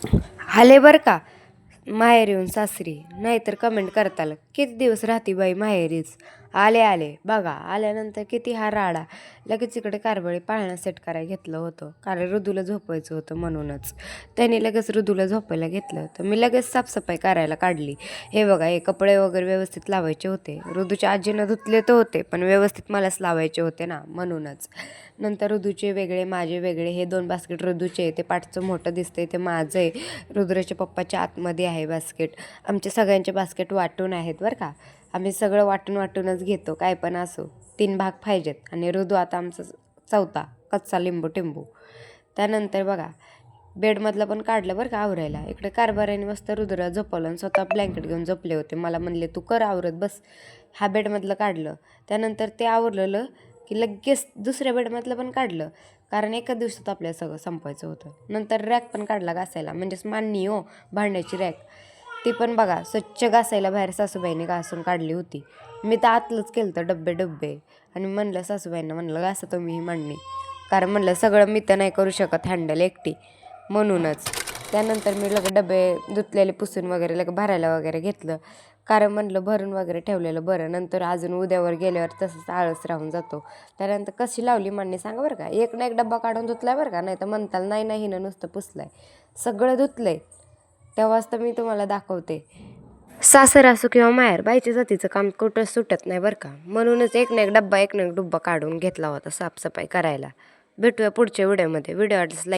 आले बरं का माहेर येऊन सासरी, नाहीतर कमेंट करताल किती दिवस राहती बाई माहेरीच. आले आले बघा, आल्यानंतर किती हा राडा. लगेच इकडे कारबळी पाळणं सेट करायला घेतलं होतं, कारण ऋदूला झोपायचं होतं म्हणूनच. त्याने लगेच ऋदूला झोपायला घेतलं तर मी लगेच साफसफाई करायला काढली. हे बघा, हे कपडे वगैरे व्यवस्थित लावायचे होते. ऋदूच्या आजीनं धुतले तर होते, पण व्यवस्थित मलाच लावायचे होते ना, म्हणूनच. नंतर ऋदूचे वेगळे, माझे वेगळे. हे 2 बास्केट ऋदूचे, ते पाठचं मोठं दिसतंय ते माझं आहे. रुद्राच्या पप्पाच्या आतमध्ये आहे बास्केट. आमच्या सगळ्यांचे बास्केट वाटून आहेत बरं का. आम्ही सगळं वाटूनच घेतो, काय पण असो. 3 भाग पाहिजेत. आणि ऋदू आता आमचा 4था कच्चा लिंबू टिंबू. त्यानंतर बघा, बेडमधलं पण काढलं बरं का आवरायला. इकडे कारभाऱ्याने मस्त रुद्रा झोपवलं आणि स्वतः ब्लँकेट घेऊन झोपले होते. मला म्हणले तू कर आवरत बस. हा बेडमधलं काढलं. त्यानंतर ते आवरलेलं की लगेच दुसऱ्या बेडमधलं पण काढलं, कारण एका दिवसात आपल्याला सगळं संपवायचं होतं. नंतर रॅक पण काढला घासायला, म्हणजेच मांडणी हो, भांड्याची रॅक. ती पण बघा स्वच्छ घासायला बाहेर सासूबाईने घासून काढली होती. मी तर आतलंच केलं तर डब्बे. आणि म्हणलं सासूबाईंना, म्हणलं घासा तुम्ही ही मांडणी, कारण म्हणलं सगळं मी तर नाही करू शकत हँडल एकटी, म्हणूनच. त्यानंतर मी लगेच डबे धुतलेले पुसून वगैरे लगेच भरायला वगैरे घेतलं, कारण म्हणलं भरून वगैरे ठेवलेलं बरं. नंतर अजून उद्यावर गेल्यावर तसंच आळस राहून जातो. त्यानंतर कशी लावली मांडणी सांगा बरं का. एक ना एक डब्बा काढून धुतलाय बरं का, नाही तर म्हणताल नाही नाही हिनं नुसतं पुसलाय. सगळं धुतलंय, तेव्हाच तर मी तुम्हाला दाखवते. सासर असो किंवा माहेर, बाईच्या जातीचं काम कुठं सुटत नाही बरं का. म्हणूनच एक ना एक डब्बा काढून घेतला होता साफसफाई करायला. भेटूया पुढच्या व्हिडिओमध्ये. व्हिडिओ आवडल्यास